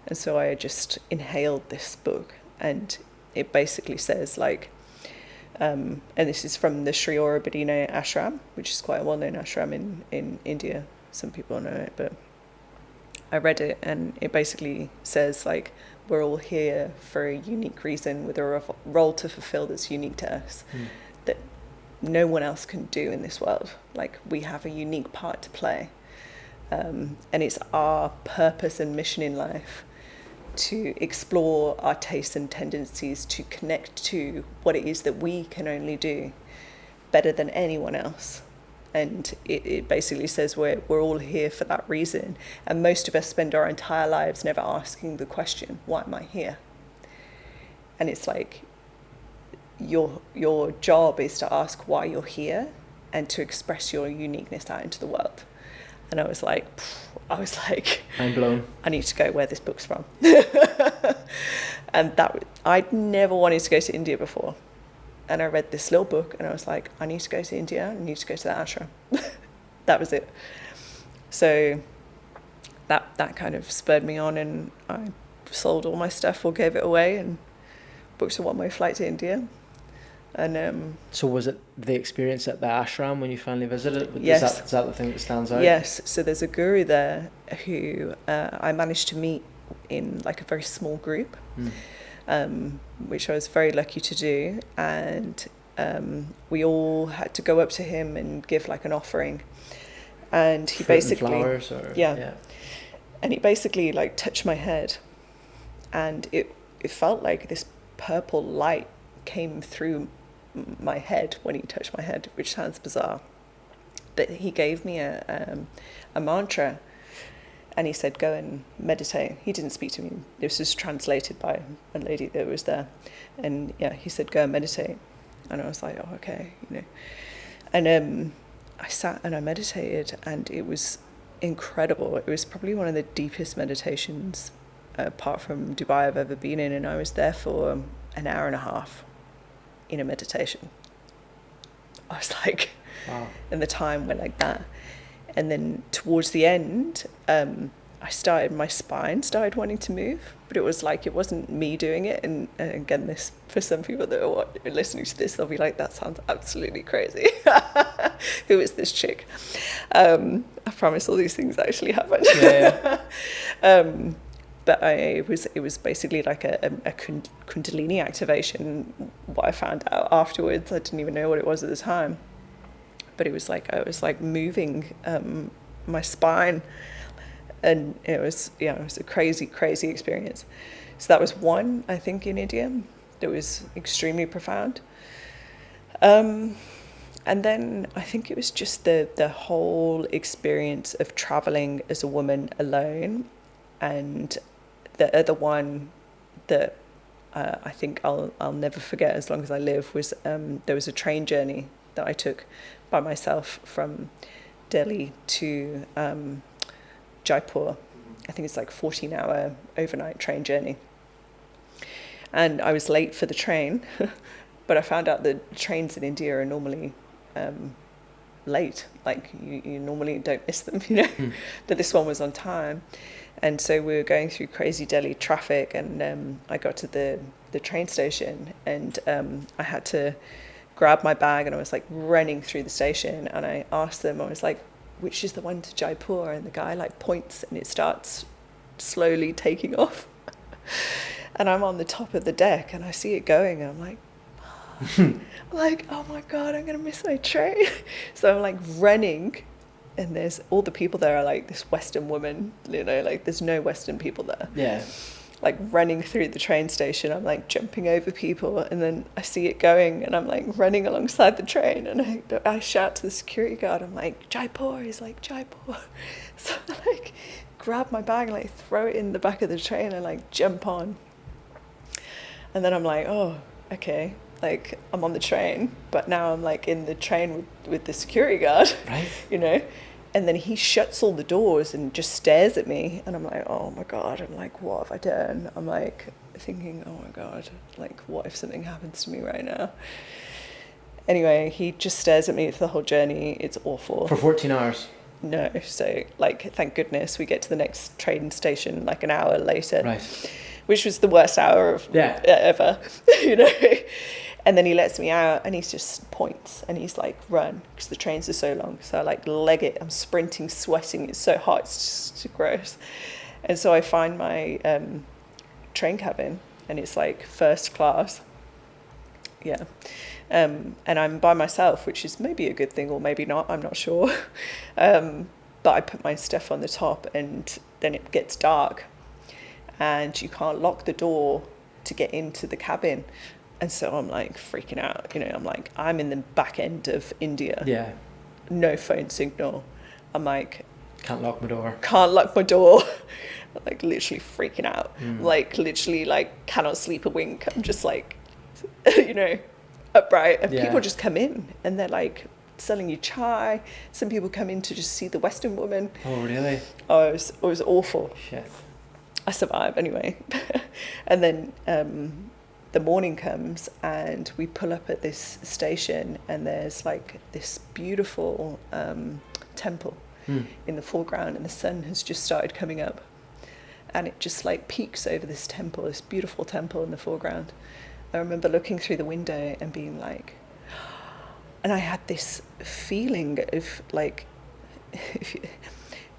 And so I just inhaled this book, and it basically says like, and this is from the Sri Aurobindo ashram, which is quite a well-known ashram in India. Some people know it, but I read it, and it basically says like, we're all here for a unique reason with a role to fulfill that's unique to us. That no one else can do in this world. Like, we have a unique part to play. And it's our purpose and mission in life to explore our tastes and tendencies, to connect to what it is that we can only do better than anyone else. And it basically says we're all here for that reason. And most of us spend our entire lives never asking the question, why am I here? And it's like, your job is to ask why you're here and to express your uniqueness out into the world. And I was like, I'm blown. I need to go where this book's from. And I'd never wanted to go to India before. And I read this little book, and I was like, I need to go to India. I need to go to that ashram. That was it. So that kind of spurred me on, and I sold all my stuff or gave it away and booked a one-way flight to India. And so was it the experience at the ashram when you finally visited? Yes. Is that the thing that stands out? Yes. So there's a guru there who I managed to meet in like a very small group, which I was very lucky to do. And we all had to go up to him and give like an offering. And he Fruit basically, and flowers, or, yeah. And he basically like touched my head, and it felt like this purple light came through my head when he touched my head, which sounds bizarre. But he gave me a mantra, and he said, go and meditate. He didn't speak to me. This was translated by a lady that was there. And yeah, he said, go and meditate. And I was like, oh, okay, you know. And I sat and I meditated, and it was incredible. It was probably one of the deepest meditations, apart from Dubai, I've ever been in. And I was there for an hour and a half in a meditation. I was like, wow. And the time went like that. And then towards the end, my spine started wanting to move, but it was like, it wasn't me doing it. And again, this, for some people that are listening to this, they'll be like, that sounds absolutely crazy. Who is this chick? I promise all these things actually happened. Yeah. But it was basically like a Kundalini activation. What I found out afterwards, I didn't even know what it was at the time. But it was like, I was like moving my spine, and it was a crazy, crazy experience. So that was one, I think, in India that was extremely profound. And then I think it was just the whole experience of traveling as a woman alone. And the other one that I think I'll never forget as long as I live was there was a train journey that I took by myself from Delhi to Jaipur. I think it's like 14-hour overnight train journey. And I was late for the train, but I found out that trains in India are normally late. Like you normally don't miss them, you know. But this one was on time. And so we were going through crazy Delhi traffic, and I got to the train station, and I had to grab my bag, and I was like running through the station, and I asked them, I was like, which is the one to Jaipur? And the guy like points, and it starts slowly taking off. And I'm on the top of the deck and I see it going and I'm like, oh my God, I'm going to miss my train. So I'm like running, and there's all the people there are like this Western woman, you know, like there's no Western people there. Yeah. Like running through the train station, I'm like jumping over people, and then I see it going and I'm like running alongside the train, and I shout to the security guard, I'm like, Jaipur. He's like, Jaipur. So I like grab my bag and like throw it in the back of the train and like jump on. And then I'm like, oh, okay, like I'm on the train, but now I'm like in the train with the security guard, right? You know? And then he shuts all the doors and just stares at me. And I'm like, oh my God. I'm like, what have I done? I'm like thinking, oh my God, like what if something happens to me right now? Anyway, he just stares at me for the whole journey. It's awful. For 14 hours? No. So like, thank goodness we get to the next train station like an hour later. Right. Which was the worst hour of ever, you know? And then he lets me out and he just points and he's like, run, because the trains are so long. So I like leg it, I'm sprinting, sweating, it's so hot, it's just gross. And so I find my train cabin and it's like first class. Yeah. And I'm by myself, which is maybe a good thing or maybe not, I'm not sure. But I put my stuff on the top and then it gets dark and you can't lock the door to get into the cabin. And so I'm like freaking out, you know, I'm like, I'm in the back end of India. Yeah. No phone signal. I'm like, can't lock my door. I'm like literally freaking out. Like literally like cannot sleep a wink. I'm just like, you know, upright. And people just come in and they're like selling you chai. Some people come in to just see the Western woman. Oh, really? Oh, it was awful. Shit. I survived anyway. And then the morning comes and we pull up at this station and there's like this beautiful temple in the foreground and the sun has just started coming up and it just like peeks over this temple, this beautiful temple in the foreground. I remember looking through the window and being like, and I had this feeling of like,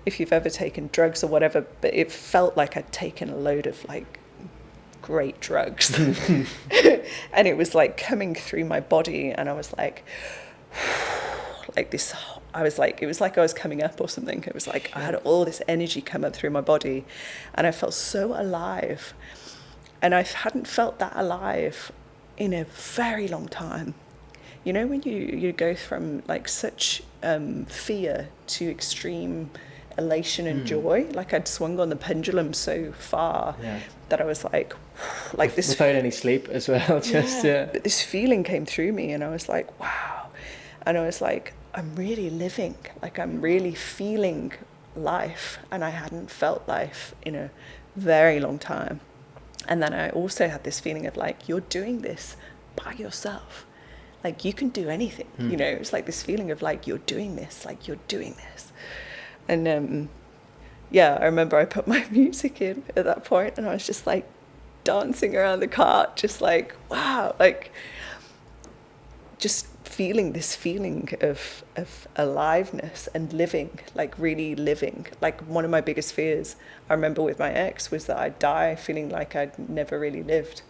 if you've ever taken drugs or whatever, but it felt like I'd taken a load of like great drugs. And it was like coming through my body and I was like this, I was like, it was like I was coming up or something. It was like I had all this energy come up through my body and I felt so alive. And I hadn't felt that alive in a very long time. You know, when you go from like such fear to extreme elation and joy, like I'd swung on the pendulum so far that I was like this without any sleep as well. But this feeling came through me and I was like, wow. And I was like, I'm really living, like I'm really feeling life, and I hadn't felt life in a very long time. And then I also had this feeling of like, you're doing this by yourself, like you can do anything. You know, it's like this feeling of like, you're doing this, like you're doing this. And I remember I put my music in at that point and I was just like dancing around the cart, just like, wow, like just feeling this feeling of aliveness and living, like really living. Like one of my biggest fears, I remember with my ex, was that I'd die feeling like I'd never really lived.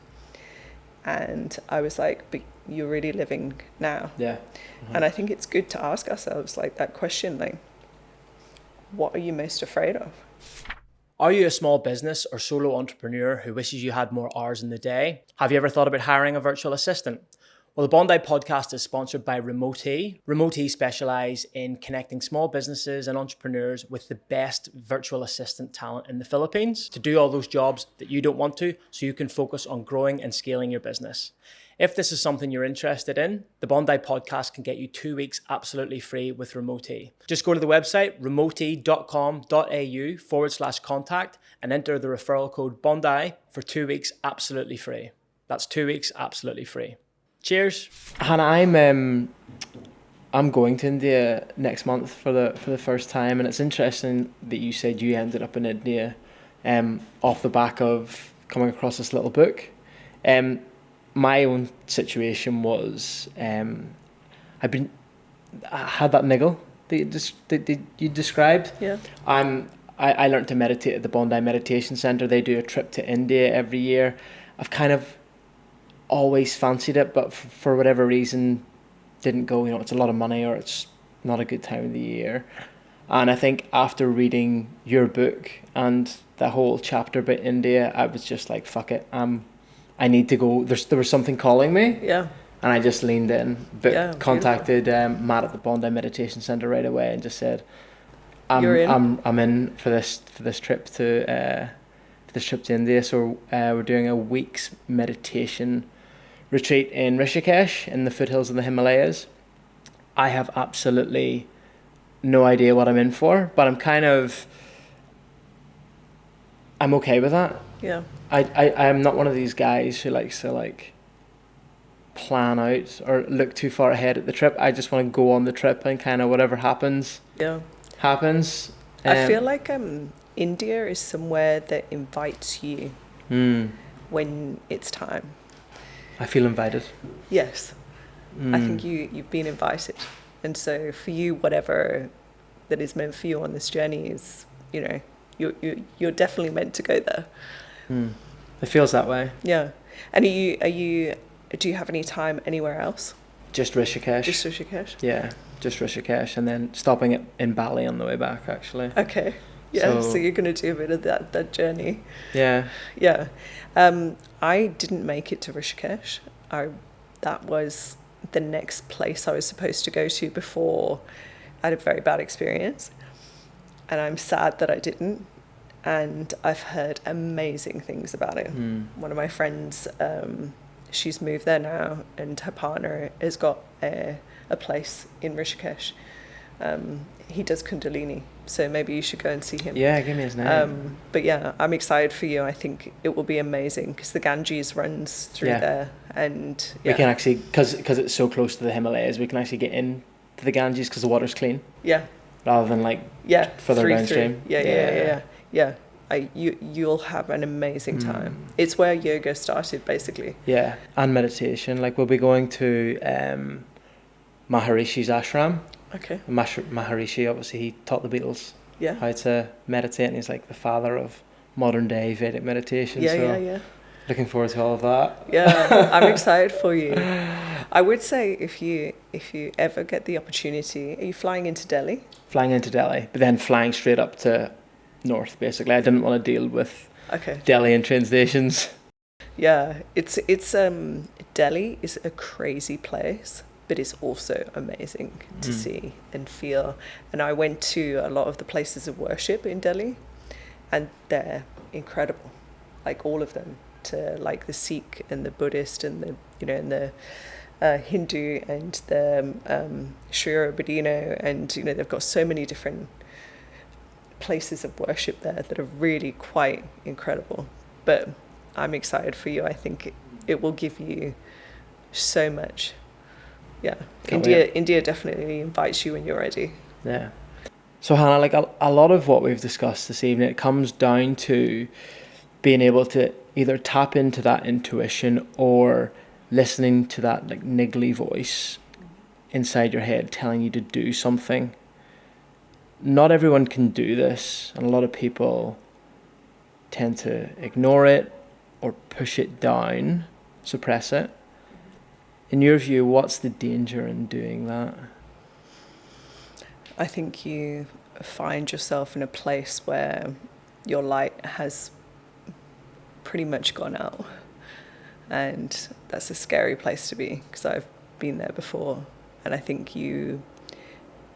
And I was like, but you're really living now. Yeah. And I think it's good to ask ourselves like that question, like, what are you most afraid of? Are you a small business or solo entrepreneur who wishes you had more hours in the day? Have you ever thought about hiring a virtual assistant? Well, the Bondi podcast is sponsored by Remote-E. Remote-E specialise in connecting small businesses and entrepreneurs with the best virtual assistant talent in the Philippines to do all those jobs that you don't want to, so you can focus on growing and scaling your business. If this is something you're interested in, the Bondi podcast can get you 2 weeks absolutely free with Remote-E. Just go to the website, remote-e.com.au/contact and enter the referral code Bondi for 2 weeks absolutely free. That's 2 weeks absolutely free. Cheers. Hannah, I'm going to India next month for the first time, and it's interesting that you said you ended up in India off the back of coming across this little book. My own situation was I had that niggle that you described. Yeah. I learned to meditate at the Bondi Meditation Center. They do a trip to India every year. I've kind of always fancied it, but for whatever reason, didn't go. It's a lot of money, or it's not a good time of the year. And I think after reading your book and the whole chapter about India, I was just like, fuck it. I need to go. There was something calling me. Yeah. And I just leaned in, but Yeah, contacted Matt at the Bondi Meditation Center right away and just said, You're in? I'm in for this trip to India. So we're doing a week's meditation retreat in Rishikesh in the foothills of the Himalayas. I have absolutely no idea what I'm in for, but I'm okay with that. Yeah. I'm not one of these guys who likes to like plan out or look too far ahead at the trip. I just want to go on the trip and kind of whatever happens. Yeah. Happens. I feel like India is somewhere that invites you when it's time. I feel invited. Yes. I think you've been invited. And so for you, whatever that is meant for you on this journey is, you're definitely meant to go there. It feels that way. Yeah. And do you have any time anywhere else? Just Rishikesh. Just Rishikesh? Yeah, just Rishikesh, and then stopping in Bali on the way back, actually. Okay. Yeah, so you're going to do a bit of that journey. Yeah. Yeah. I didn't make it to Rishikesh. That was the next place I was supposed to go to before I had a very bad experience. And I'm sad that I didn't. And I've heard amazing things about it. One of my friends, she's moved there now, and her partner has got a place in Rishikesh. He does Kundalini, so maybe you should go and see him. Yeah, give me his name. But yeah, I'm excited for you. I think it will be amazing because the Ganges runs through there, and we can actually, because it's so close to the Himalayas, we can actually get into the Ganges because the water's clean. Yeah. Rather than like further downstream. Yeah. You'll have an amazing time. It's where yoga started, basically. Yeah, and meditation. Like we'll be going to Maharishi's ashram. Okay. Maharishi, obviously, he taught the Beatles how to meditate, and he's like the father of modern day Vedic meditation. Yeah. Looking forward to all of that. Yeah, I'm excited for you. I would say if you ever get the opportunity, are you flying into Delhi? Flying into Delhi, but then flying straight up to north, basically. I didn't want to deal with Delhi and train stations. Yeah, it's Delhi is a crazy place, but it's also amazing to see and feel. And I went to a lot of the places of worship in Delhi, and they're incredible, like all of them. To like the Sikh and the Buddhist and the and the Hindu and the Sri Aurobindo, and they've got so many different places of worship there that are really quite incredible. But I'm excited for you. I think it will give you so much. Yeah. India definitely invites you when you're ready. Yeah. So Hannah, like a lot of what we've discussed this evening, it comes down to being able to either tap into that intuition or listening to that like niggly voice inside your head telling you to do something. Not everyone can do this, and a lot of people tend to ignore it or push it down, suppress it. In your view, what's the danger in doing that? I think you find yourself in a place where your light has pretty much gone out, and that's a scary place to be because I've been there before, and I think you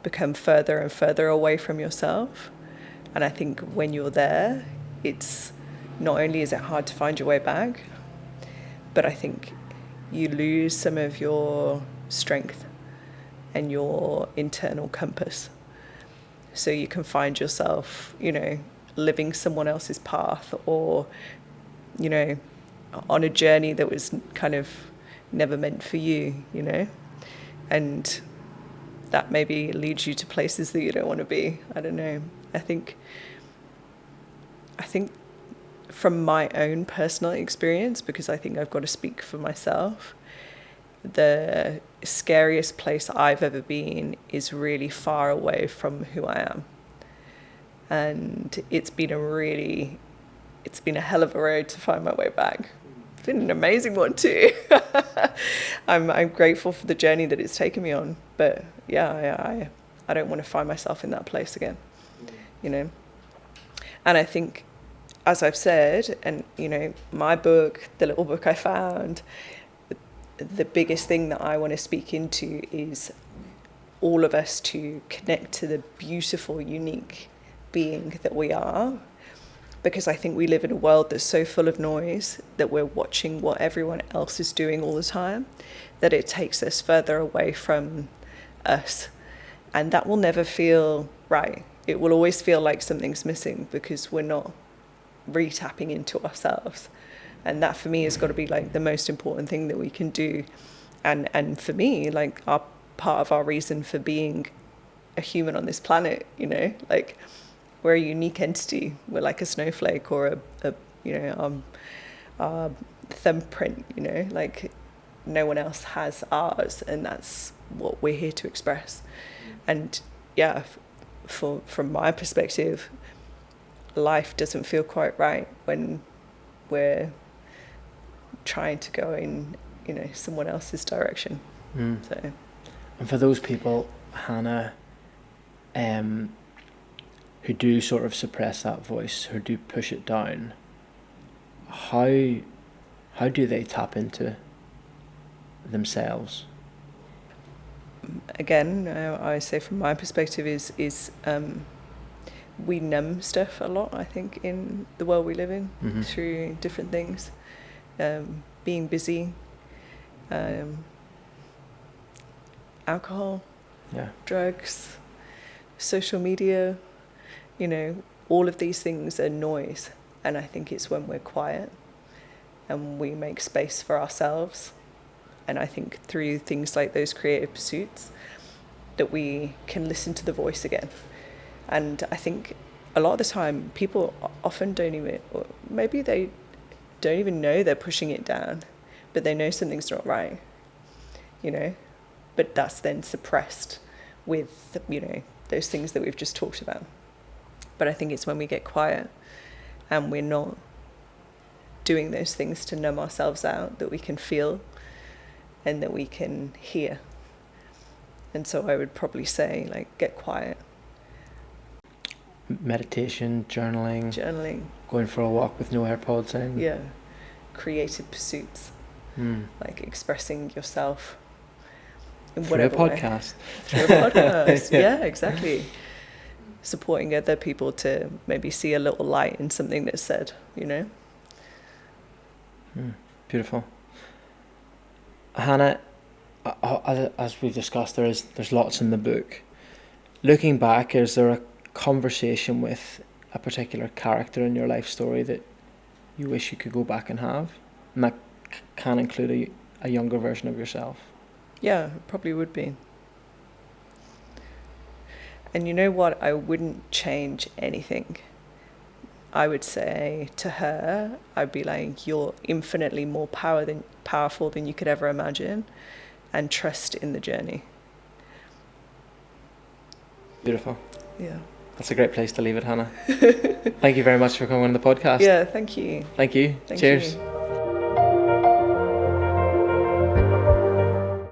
become further and further away from yourself. And I think when you're there, it's not only is it hard to find your way back, but I think you lose some of your strength and your internal compass. So you can find yourself, living someone else's path, or, on a journey that was kind of never meant for you, and that maybe leads you to places that you don't want to be. I don't know. I think from my own personal experience, because I think I've got to speak for myself, the scariest place I've ever been is really far away from who I am. And it's been a hell of a road to find my way back. It's been an amazing one too. I'm grateful for the journey that it's taken me on. But yeah, I don't want to find myself in that place again, you know. And I think, as I've said, and you know, my book, the little book I found, the biggest thing that I want to speak into is all of us to connect to the beautiful, unique being that we are. Because I think we live in a world that's so full of noise that we're watching what everyone else is doing all the time, that it takes us further away from us. And that will never feel right. It will always feel like something's missing because we're not re-tapping into ourselves. And that for me has got to be like the most important thing that we can do. And for me, like part of our reason for being a human on this planet, you know, like we're a unique entity. We're like a snowflake or a thumbprint, you know, like no one else has ours, and that's what we're here to express. And yeah, from my perspective, life doesn't feel quite right when we're trying to go in, you know, someone else's direction. So, and for those people, Hannah, who do sort of suppress that voice, who do push it down, how do they tap into themselves? Again, I say from my perspective is we numb stuff a lot, I think, in the world we live in, through different things. Being busy, alcohol, drugs, social media, you know, all of these things are noise. And I think it's when we're quiet and we make space for ourselves. And I think through things like those creative pursuits that we can listen to the voice again. And I think a lot of the time people often don't even, or maybe they don't even know they're pushing it down, but they know something's not right, you know, but that's then suppressed with, you know, those things that we've just talked about. But I think it's when we get quiet and we're not doing those things to numb ourselves out that we can feel and that we can hear. And so I would probably say, like, get quiet. Meditation, journaling, going for a walk with no AirPods in. Yeah, creative pursuits, like expressing yourself in whatever way. Through a podcast. Yeah, exactly. Supporting other people to maybe see a little light in something that's said, you know. Beautiful. Hannah, as we've discussed, there's lots in the book. Looking back, is there a conversation with a particular character in your life story that you wish you could go back and have? And that can include a younger version of yourself. Yeah, it probably would be. And you know what? I wouldn't change anything. I would say to her, I'd be like, you're infinitely more powerful than you could ever imagine, and trust in the journey. Beautiful. Yeah. That's a great place to leave it, Hannah. Thank you very much for coming on the podcast. Yeah, thank you. Thank you. Thank Cheers. you.